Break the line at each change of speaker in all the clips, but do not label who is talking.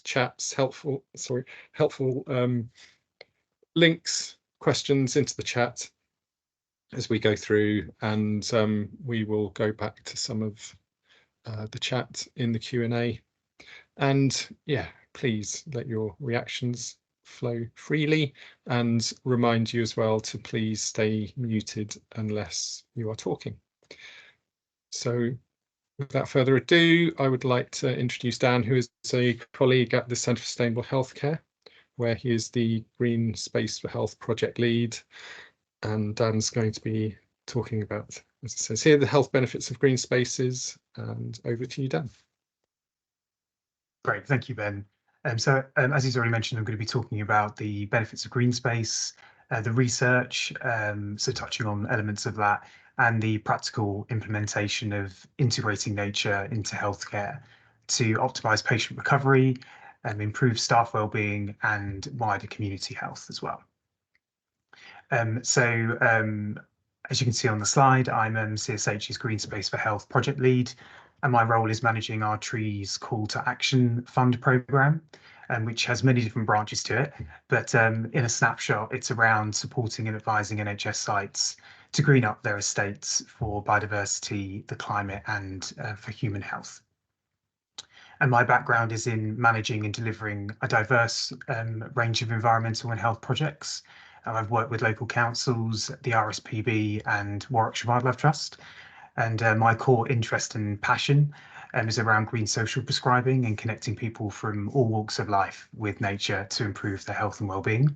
chats, helpful links, questions into the chat as we go through, and we will go back to some of the chat in the Q&A. And yeah, please let your reactions flow freely, and remind you as well to please stay muted unless you are talking. So without further ado, I would like to introduce Dan, who is a colleague at the Centre for Sustainable Healthcare, where he is the Green Space for Health project lead. And Dan's going to be talking about, as it says here, the health benefits of green spaces. And over to you, Dan.
Great, thank you, Ben. As he's already mentioned, I'm going to be talking about the benefits of green space, the research, so touching on elements of that, and the practical implementation of integrating nature into healthcare to optimise patient recovery, improve staff wellbeing, and wider community health as well. As you can see on the slide, I'm CSH's Green Space for Health project lead, and my role is managing our Trees Call to Action Fund programme, which has many different branches to it. But in a snapshot, it's around supporting and advising NHS sites to green up their estates for biodiversity, the climate, and for human health. And my background is in managing and delivering a diverse range of environmental and health projects. I've worked with local councils, the RSPB and Warwickshire Wildlife Trust. And my core interest and passion is around green social prescribing and connecting people from all walks of life with nature to improve their health and well-being.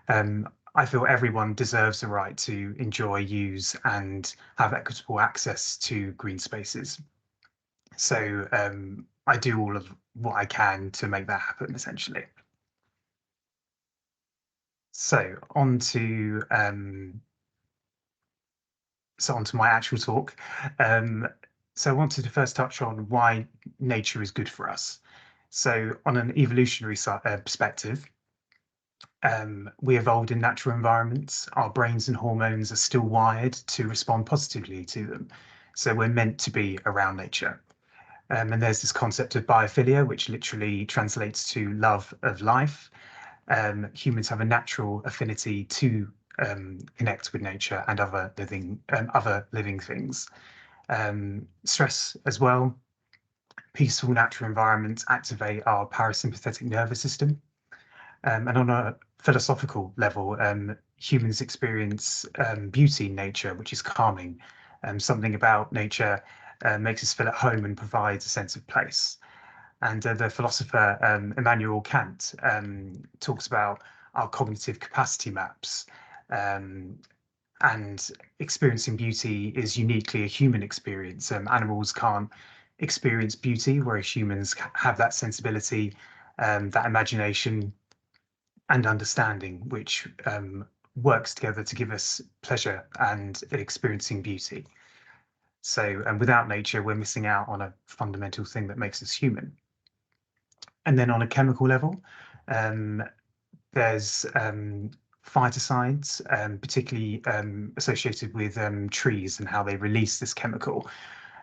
I feel everyone deserves the right to enjoy, use and have equitable access to green spaces. So I do all of what I can to make that happen, essentially. So onto my actual talk. So I wanted to first touch on why nature is good for us. So on an evolutionary perspective, we evolved in natural environments. Our brains and hormones are still wired to respond positively to them. So we're meant to be around nature. And there's this concept of biophilia, which literally translates to love of life. Humans have a natural affinity to connect with nature and other living things. Stress as well. Peaceful natural environments activate our parasympathetic nervous system. And on a philosophical level, humans experience beauty in nature, which is calming. Something about nature makes us feel at home and provides a sense of place. And the philosopher Immanuel Kant talks about our cognitive capacity maps, and experiencing beauty is uniquely a human experience. Animals can't experience beauty, whereas humans have that sensibility, that imagination and understanding, which works together to give us pleasure and experiencing beauty. So, and without nature, we're missing out on a fundamental thing that makes us human. And then on a chemical level, there's phytocides, particularly associated with trees and how they release this chemical.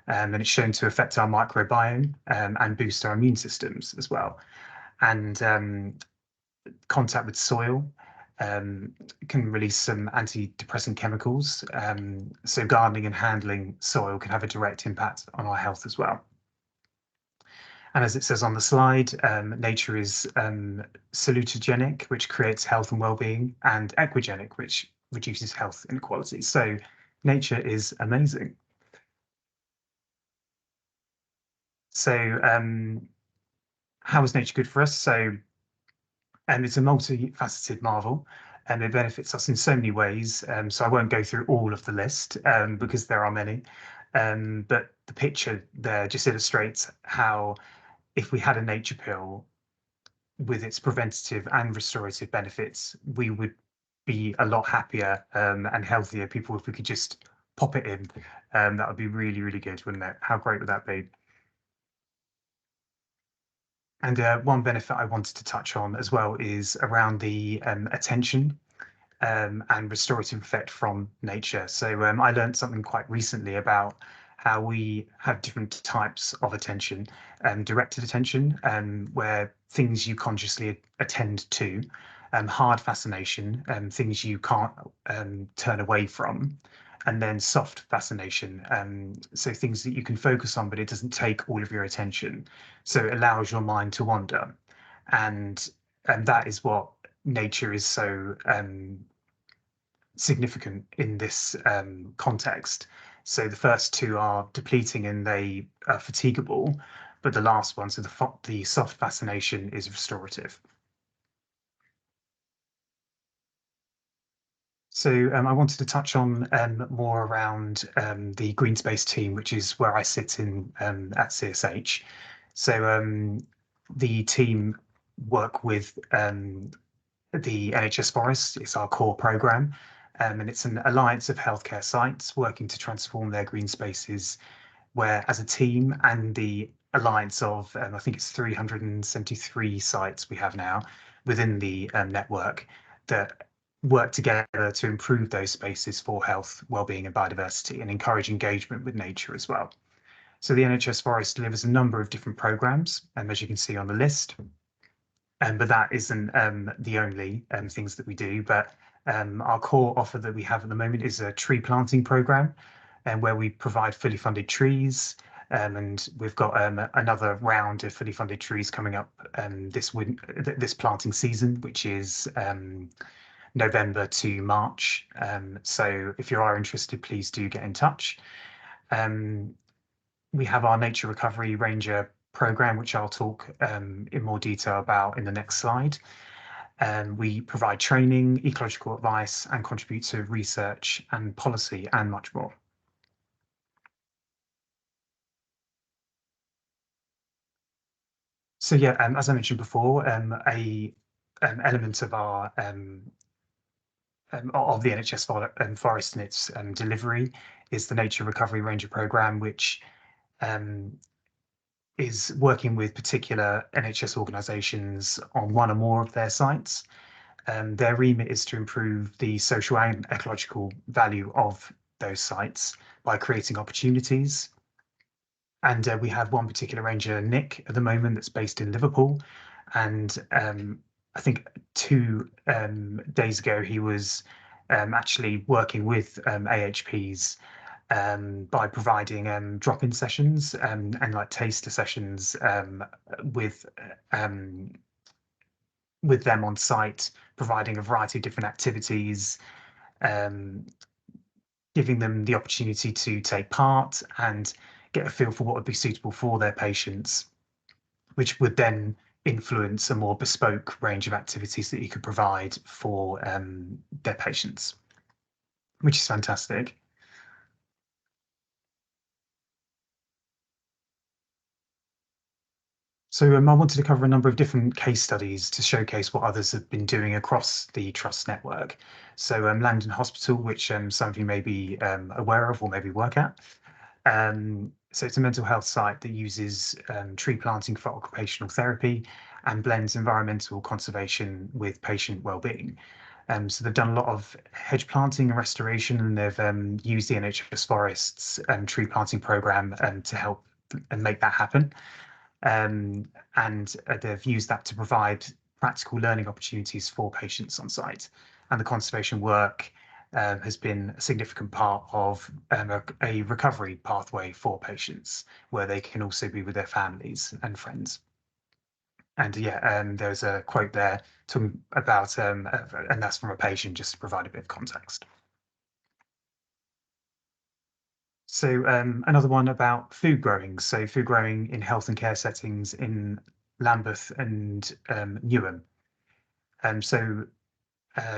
And it's shown to affect our microbiome and boost our immune systems as well. And contact with soil can release some antidepressant chemicals. So gardening and handling soil can have a direct impact on our health as well. And as it says on the slide, nature is salutogenic, which creates health and well-being, and equigenic, which reduces health inequalities. So nature is amazing. So how is nature good for us? So it's a multifaceted marvel, and it benefits us in so many ways. So I won't go through all of the list because there are many. But the picture there just illustrates how if we had a nature pill with its preventative and restorative benefits, we would be a lot happier and healthier people if we could just pop it in. That would be really, really good, wouldn't it? How great would that be? And one benefit I wanted to touch on as well is around the attention and restorative effect from nature. So I learned something quite recently about how we have different types of attention, directed attention, where things you consciously attend to, hard fascination, things you can't turn away from, and then soft fascination, so things that you can focus on, but it doesn't take all of your attention. So it allows your mind to wander. And that is what nature is so significant in this context. So the first two are depleting and they are fatigable, but the last one, so the soft fascination, is restorative. So I wanted to touch on more around the green space team, which is where I sit in at CSH. So the team work with the NHS Forest. It's our core programme, and it's an alliance of healthcare sites working to transform their green spaces, where as a team and the alliance of, I think it's 373 sites we have now within the network that work together to improve those spaces for health, well-being and biodiversity, and encourage engagement with nature as well. So the NHS Forest delivers a number of different programmes, as you can see on the list. But that isn't the only things that we do. But our core offer that we have at the moment is a tree planting program, where we provide fully funded trees. And we've got another round of fully funded trees coming up this planting season, which is November to March. So if you are interested, please do get in touch. We have our Nature Recovery Ranger program, which I'll talk in more detail about in the next slide. We provide training, ecological advice, and contribute to research and policy and much more. So yeah, as I mentioned before, a element of our of the NHS Forest and its delivery is the Nature Recovery Ranger program, which is working with particular NHS organisations on one or more of their sites. Their remit is to improve the social and ecological value of those sites by creating opportunities. And we have one particular ranger, Nick, at the moment, that's based in Liverpool. And I think 2 days ago, he was actually working with AHPs by providing drop-in sessions and like taster sessions with them on site, providing a variety of different activities, giving them the opportunity to take part and get a feel for what would be suitable for their patients, which would then influence a more bespoke range of activities that you could provide for their patients, which is fantastic. So I wanted to cover a number of different case studies to showcase what others have been doing across the Trust network. So Langdon Hospital, which some of you may be aware of or maybe work at. So it's a mental health site that uses tree planting for occupational therapy and blends environmental conservation with patient well-being. So they've done a lot of hedge planting and restoration, and they've used the NHS Forests tree planting program to help and make that happen. And they've used that to provide practical learning opportunities for patients on site. And the conservation work has been a significant part of a recovery pathway for patients, where they can also be with their families and friends. And yeah, there's a quote there talking about, and that's from a patient, just to provide a bit of context. So another one about food growing. So food growing in health and care settings in Lambeth and Newham. So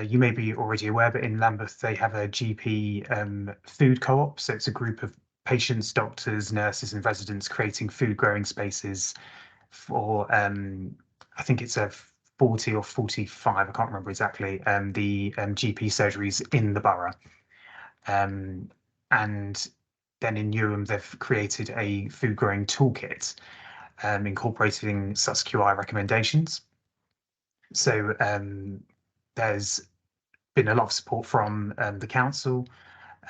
you may be already aware, but in Lambeth they have a GP food co-op. So it's a group of patients, doctors, nurses and residents creating food growing spaces for, I think it's a 40 or 45, I can't remember exactly, the GP surgeries in the borough. And then in Newham, they've created a food growing toolkit incorporating SUS-QI recommendations. So there's been a lot of support from the council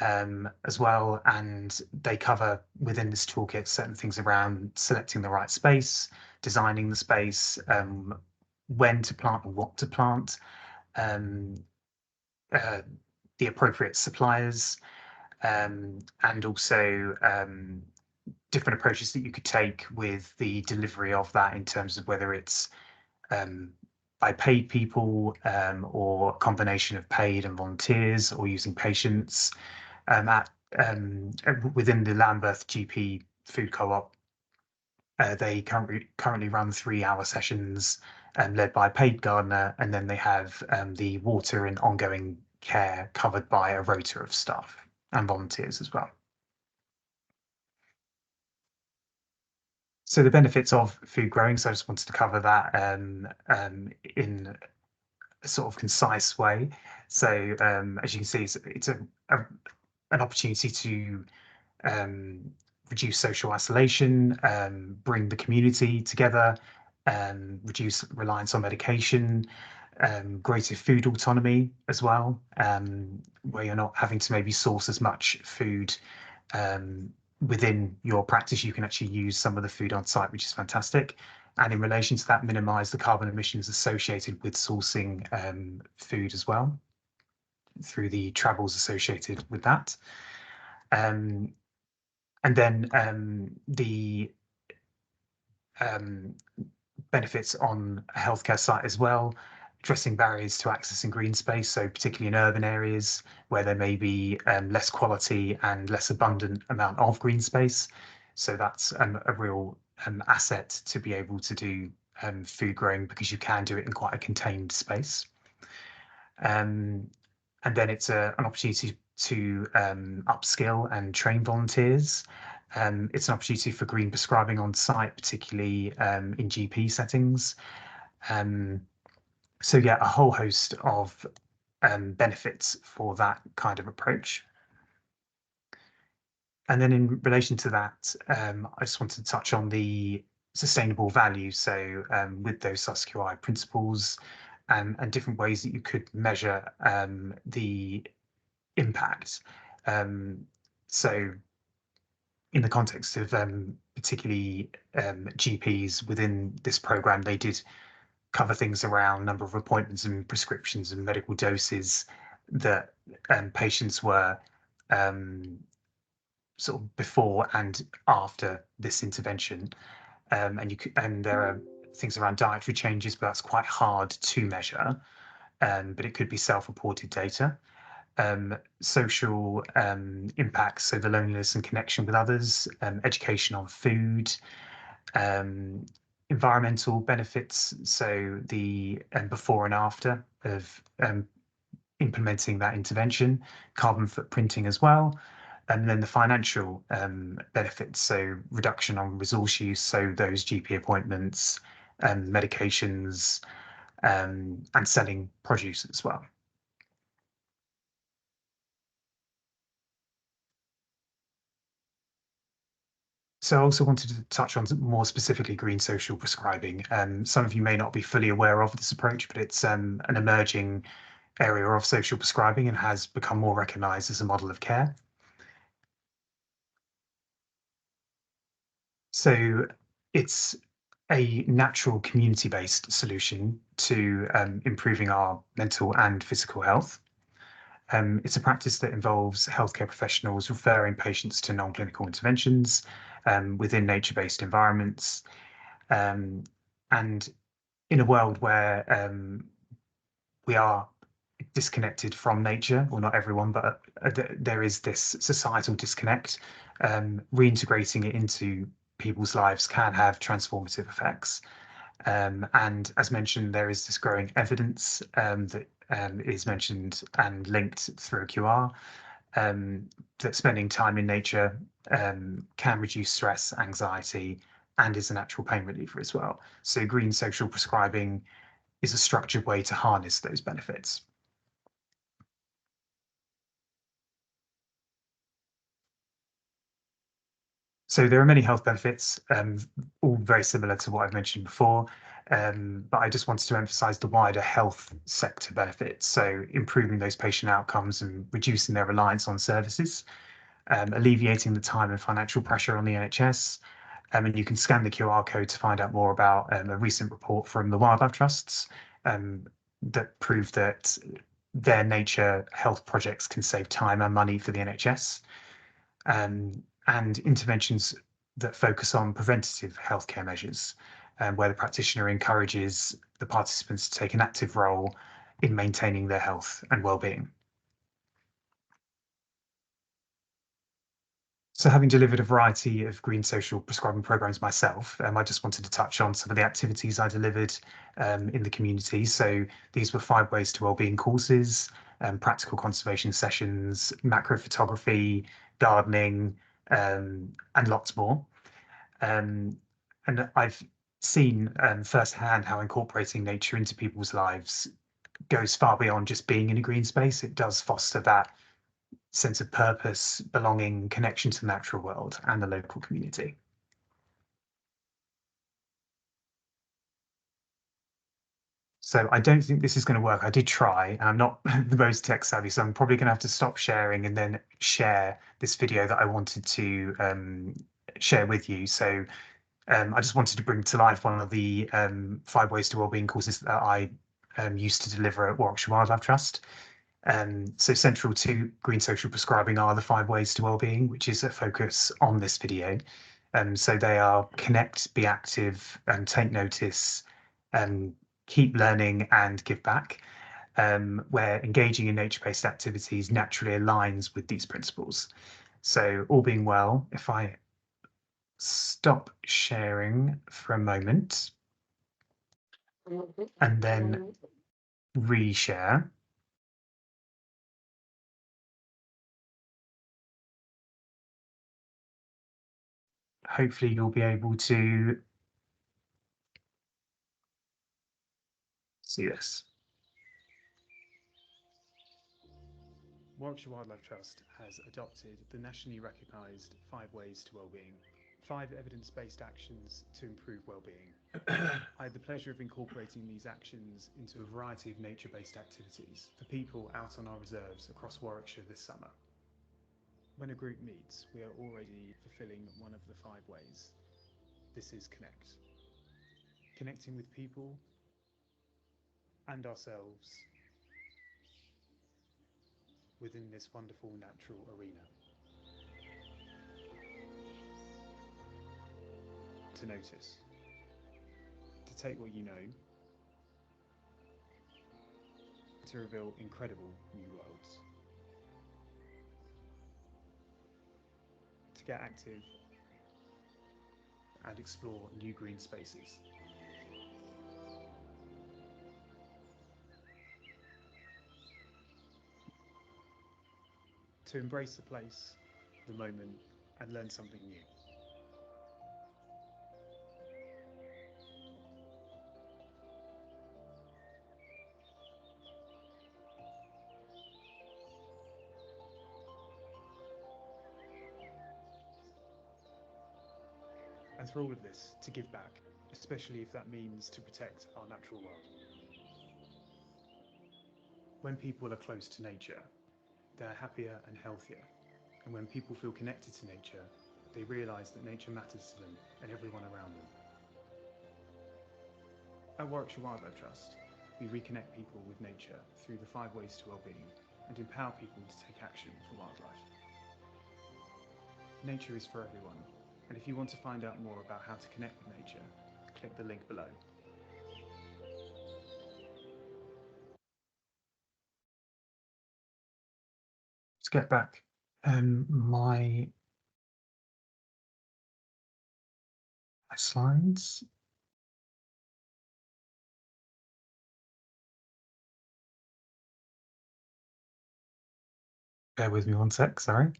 as well, and they cover within this toolkit certain things around selecting the right space, designing the space, when to plant and what to plant, um, uh, the appropriate suppliers, and also different approaches that you could take with the delivery of that in terms of whether it's by paid people, or a combination of paid and volunteers, or using patients. At within the Lambeth GP Food Co-op, they currently run 3-hour sessions, led by a paid gardener, and then they have the water and ongoing care covered by a rota of staff and volunteers as well. So the benefits of food growing, so I just wanted to cover that in a sort of concise way. So as you can see, it's an opportunity to reduce social isolation, bring the community together, reduce reliance on medication, greater food autonomy as well, where you're not having to maybe source as much food within your practice. You can actually use some of the food on site, which is fantastic. And in relation to that, minimize the carbon emissions associated with sourcing food as well, through the travels associated with that. And then the benefits on a healthcare site as well, addressing barriers to accessing green space, so particularly in urban areas where there may be less quality and less abundant amount of green space. So that's a real asset to be able to do food growing, because you can do it in quite a contained space. And then it's an opportunity to upskill and train volunteers. It's an opportunity for green prescribing on site, particularly in GP settings. So yeah, a whole host of benefits for that kind of approach. And then in relation to that, I just wanted to touch on the sustainable value. So with those SUSQI principles, and different ways that you could measure the impact. So in the context of particularly GPs within this program, they did cover things around number of appointments and prescriptions and medical doses that patients were sort of before and after this intervention. And there are things around dietary changes, but that's quite hard to measure. But it could be self-reported data. Social impacts, so the loneliness and connection with others, education on food, environmental benefits, so the before and after of implementing that intervention, carbon footprinting as well, and then the financial benefits, so reduction on resource use, so those GP appointments, medications, and selling produce as well. So I also wanted to touch on more specifically green social prescribing. Some of you may not be fully aware of this approach, but it's an emerging area of social prescribing and has become more recognised as a model of care. So it's a natural community-based solution to improving our mental and physical health. It's a practice that involves healthcare professionals referring patients to non-clinical interventions within nature-based environments. And in a world where we are disconnected from nature, well, not everyone, but there is this societal disconnect, reintegrating it into people's lives can have transformative effects. And as mentioned, there is this growing evidence that is mentioned and linked through a QR, that spending time in nature can reduce stress, anxiety, and is a natural pain reliever as well. So green social prescribing is a structured way to harness those benefits. So there are many health benefits, all very similar to what I've mentioned before. but I just wanted to emphasize the wider health sector benefits, so improving those patient outcomes and reducing their reliance on services, alleviating the time and financial pressure on the NHS. And you can scan the QR code to find out more about a recent report from the Wildlife Trusts that proved that their nature health projects can save time and money for the NHS, and interventions that focus on preventative healthcare measures, where the practitioner encourages the participants to take an active role in maintaining their health and well-being. So having delivered a variety of green social prescribing programs myself, I just wanted to touch on some of the activities I delivered in the community. So these were 5 ways to wellbeing courses, practical conservation sessions, macro photography, gardening, and lots more. And I've seen firsthand how incorporating nature into people's lives goes far beyond just being in a green space. It does foster that sense of purpose, belonging, connection to the natural world and the local community. So I don't think this is going to work. I did try, and I'm not the most tech savvy, so I'm probably going to have to stop sharing and then share this video that I wanted to share with you. So I just wanted to bring to life one of the 5 ways to wellbeing courses that I used to deliver at Warwickshire Wildlife Trust. So central to green social prescribing are the 5 ways to wellbeing, which is a focus on this video. So they are connect, be active, take notice, keep learning and give back, where engaging in nature-based activities naturally aligns with these principles. So all being well, if I stop sharing for a moment and then reshare. Hopefully you'll be able to see this. Warwickshire Wildlife Trust has adopted the nationally recognised 5 ways to wellbeing, 5 evidence-based actions to improve wellbeing. I had the pleasure of incorporating these actions into a variety of nature-based activities for people out on our reserves across Warwickshire this summer. When a group meets, we are already fulfilling one of the 5 ways. This is connect. Connecting with people and ourselves within this wonderful natural arena. To notice, to take what you know, to reveal incredible new worlds, to get active and explore new green spaces. To embrace the place, the moment, and learn something new. And through all of this, to give back, especially if that means to protect our natural world. When people are close to nature, they're happier and healthier. And when people feel connected to nature, they realise that nature matters to them and everyone around them. At Warwickshire Wildlife Trust, we reconnect people with nature through the 5 ways to wellbeing and empower people to take action for wildlife. Nature is for everyone, and if you want to find out more about how to connect with nature, click the link below. Let's get back my slides. Bear with me one sec, sorry.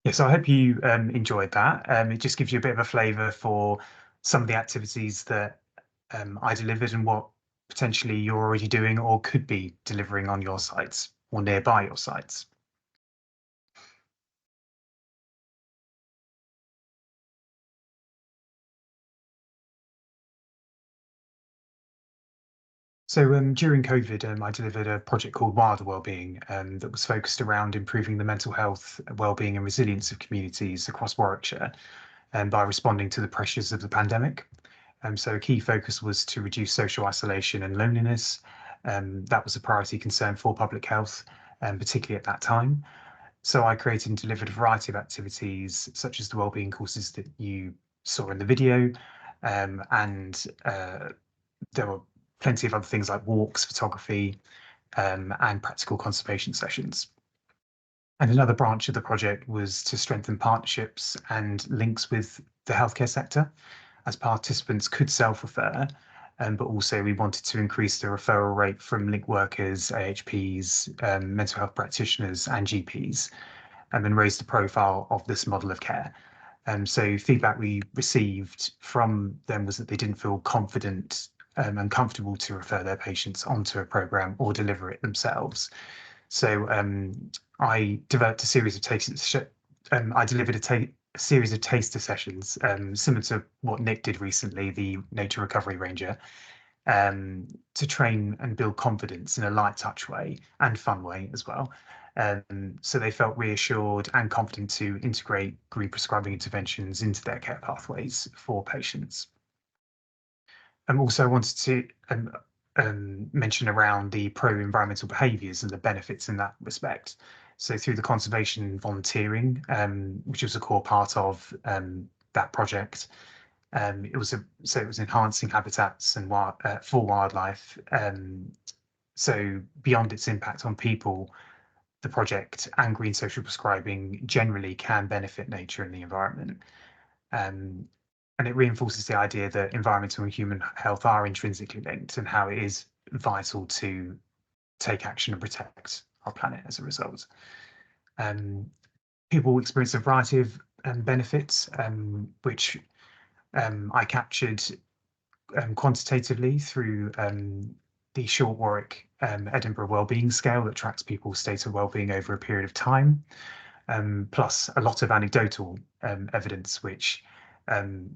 Yeah, so I hope you enjoyed that. It just gives you a bit of a flavour for some of the activities that I delivered and what potentially you're already doing or could be delivering on your sites or nearby your sites. So during COVID, I delivered a project called Wilder Wellbeing that was focused around improving the mental health, wellbeing and resilience of communities across Warwickshire by responding to the pressures of the pandemic. So a key focus was to reduce social isolation and loneliness. That was a priority concern for public health, particularly at that time. So I created and delivered a variety of activities, such as the wellbeing courses that you saw in the video, and there were plenty of other things like walks, photography, and practical conservation sessions. And another branch of the project was to strengthen partnerships and links with the healthcare sector, as participants could self-refer, but also we wanted to increase the referral rate from link workers, AHPs, mental health practitioners and GPs, and then raise the profile of this model of care. So feedback we received from them was that they didn't feel confident and comfortable to refer their patients onto a program or deliver it themselves. So I developed a series of I delivered a series of taster sessions, similar to what Nick did recently, the Nature Recovery Ranger, to train and build confidence in a light touch way and fun way as well. So they felt reassured and confident to integrate group prescribing interventions into their care pathways for patients. Also wanted to mention around the pro-environmental behaviours and the benefits in that respect. So through the conservation volunteering, which was a core part of that project, it was enhancing habitats and for wildlife. So beyond its impact on people, the project and green social prescribing generally can benefit nature and the environment. And it reinforces the idea that environmental and human health are intrinsically linked and how it is vital to take action and protect our planet as a result. People experience a variety of benefits, which I captured quantitatively through the Short Warwick Edinburgh Wellbeing Scale that tracks people's state of wellbeing over a period of time, plus a lot of anecdotal evidence, which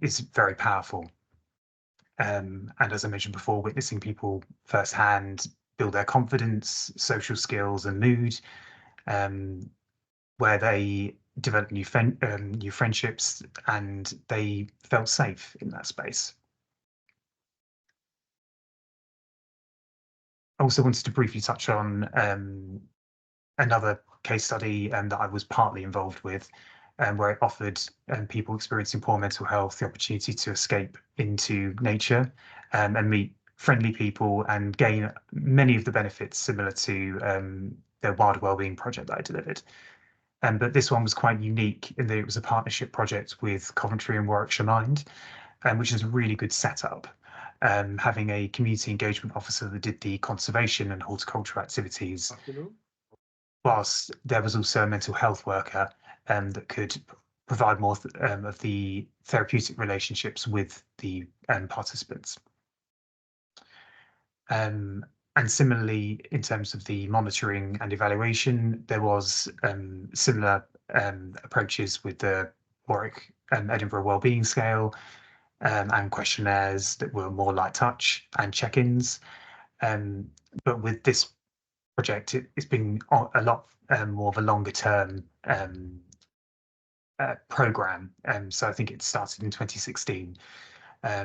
is very powerful. And as I mentioned before, witnessing people firsthand build their confidence, social skills, and mood, where they develop new friendships and they felt safe in that space. I also wanted to briefly touch on another case study that I was partly involved with, where it offered people experiencing poor mental health the opportunity to escape into nature and meet friendly people and gain many of the benefits similar to the Wild Wellbeing project that I delivered. But this one was quite unique in that it was a partnership project with Coventry and Warwickshire Mind, which is a really good setup. Having a community engagement officer that did the conservation and horticultural activities, whilst there was also a mental health worker that could provide more of the therapeutic relationships with the participants. And similarly, in terms of the monitoring and evaluation, there was similar approaches with the Warwick Edinburgh Wellbeing Scale and questionnaires that were more light touch and check-ins. But with this project, it's been a lot more of a longer term program. So I think it started in 2016.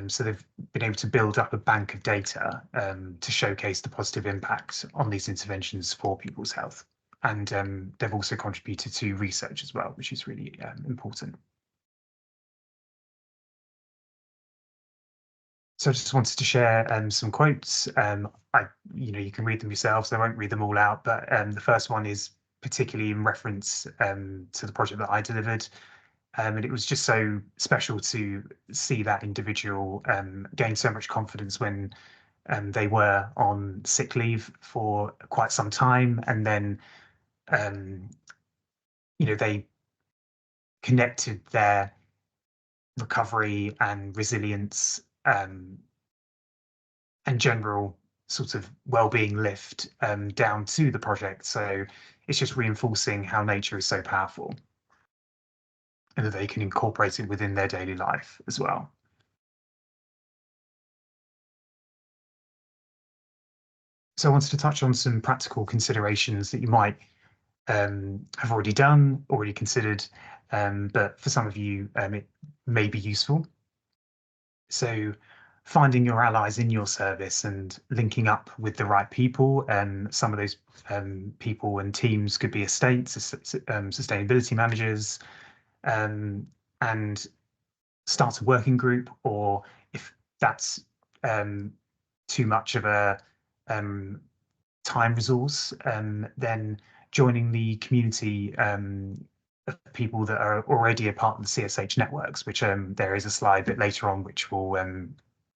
So they've been able to build up a bank of data to showcase the positive impact on these interventions for people's health. And they've also contributed to research as well, which is really important. So I just wanted to share some quotes. You can read them yourselves. I won't read them all out, but the first one is particularly in reference to the project that I delivered. And it was just so special to see that individual gain so much confidence when they were on sick leave for quite some time, and then they connected their recovery and resilience and general sort of well-being lift down to the project. So it's just reinforcing how nature is so powerful and that they can incorporate it within their daily life as well. So I wanted to touch on some practical considerations that you might have already done, already considered, but for some of you, it may be useful. So finding your allies in your service and linking up with the right people. Some of those people and teams could be estates, sustainability managers, and start a working group, or if that's too much of a time resource, then joining the community of people that are already a part of the CSH networks, which there is a slide a bit later on which will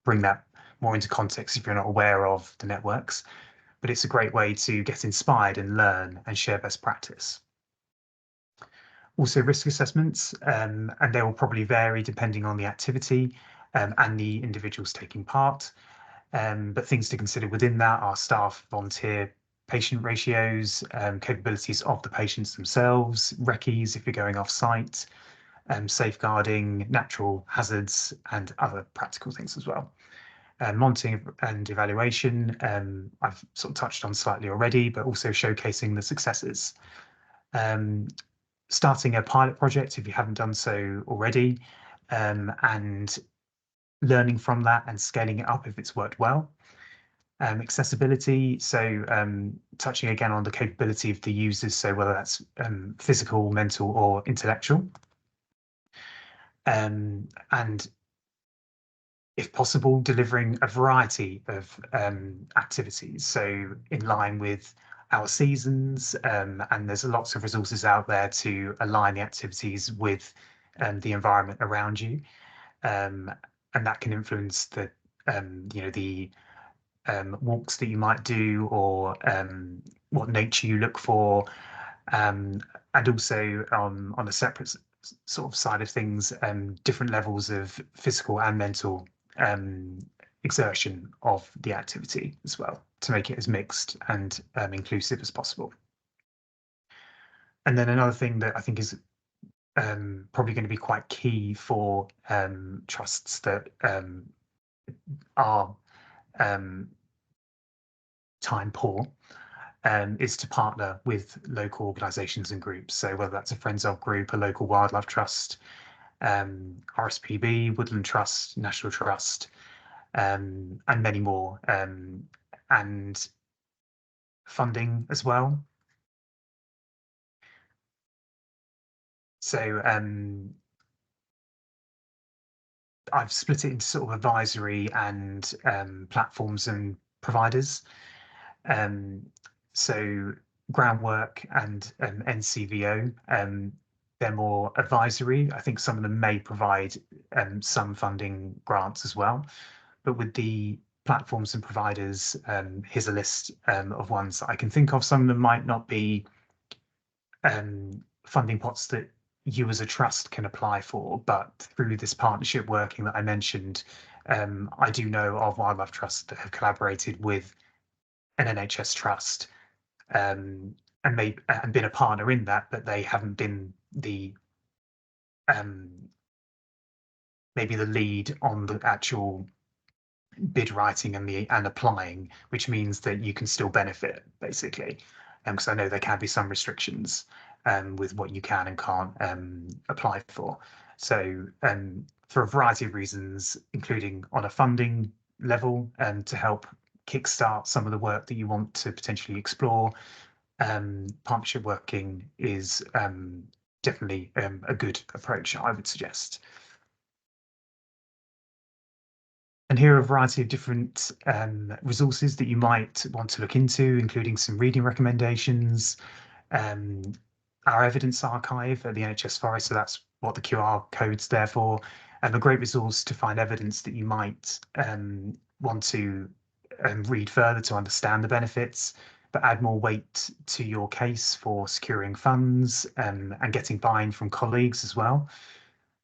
bring that more into context if you're not aware of the networks. But it's a great way to get inspired and learn and share best practice. Also risk assessments, and they will probably vary depending on the activity and the individuals taking part. But things to consider within that are staff, volunteer, patient ratios, capabilities of the patients themselves, recce's if you're going off site, safeguarding, natural hazards, and other practical things as well. Monitoring and evaluation, I've sort of touched on slightly already, but also showcasing the successes. Starting a pilot project if you haven't done so already, and learning from that and scaling it up if it's worked well. Accessibility, so touching again on the capability of the users, so whether that's physical, mental, or intellectual. And if possible, delivering a variety of activities, so in line with our seasons, and there's lots of resources out there to align the activities with the environment around you, and that can influence the the walks that you might do, or what nature you look for, and also on a separate sort of side of things, different levels of physical and mental exertion of the activity as well, to make it as mixed and inclusive as possible. And then another thing that I think is probably going to be quite key for trusts that are time poor, is to partner with local organisations and groups. So whether that's a Friends of group, a local wildlife trust, RSPB, Woodland Trust, National Trust, and many more, and funding as well. So I've split it into sort of advisory and platforms and providers. So groundwork and NCVO, they're more advisory. I think some of them may provide some funding grants as well. But with the platforms and providers, here's a list of ones that I can think of. Some of them might not be funding pots that you as a trust can apply for, but through this partnership working that I mentioned, I do know of wildlife trusts that have collaborated with an NHS trust, and been a partner in that, but they haven't been the maybe the lead on the actual bid writing and applying, which means that you can still benefit basically, because I know there can be some restrictions with what you can and can't apply for. So for a variety of reasons, including on a funding level, to help kickstart some of the work that you want to potentially explore, partnership working is definitely a good approach, I would suggest. And here are a variety of different resources that you might want to look into, including some reading recommendations, our evidence archive at the NHS Forest, so that's what the QR code's there for, and a great resource to find evidence that you might want to read further to understand the benefits, but add more weight to your case for securing funds and getting buy-in from colleagues as well.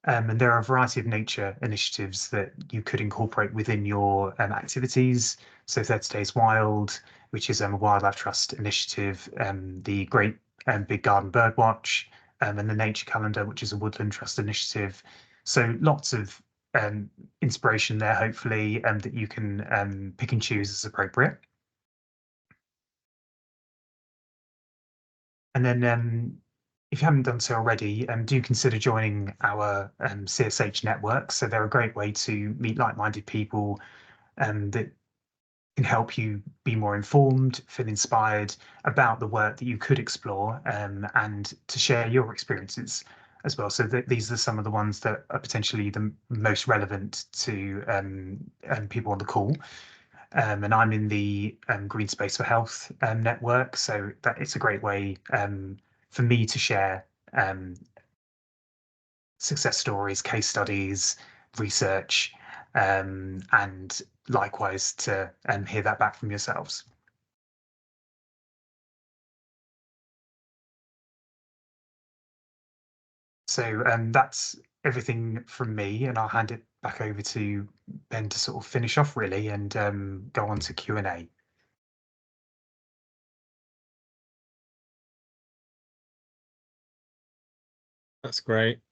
And there are a variety of nature initiatives that you could incorporate within your activities. So 30 Days Wild, which is a wildlife trust initiative, the Great Big Garden Birdwatch, and the Nature Calendar, which is a Woodland Trust initiative. So lots of inspiration there, hopefully, that you can pick and choose as appropriate. And then if you haven't done so already, do consider joining our CSH network. So they're a great way to meet like-minded people that can help you be more informed, feel inspired about the work that you could explore, and to share your experiences as well. So these are some of the ones that are potentially the most relevant to people on the call. And I'm in the Green Space for Health network, so that it's a great way for me to share success stories, case studies, research, and likewise to hear that back from yourselves. So that's everything from me, and I'll hand it back over to Ben to sort of finish off really and go on to Q&A.
That's great.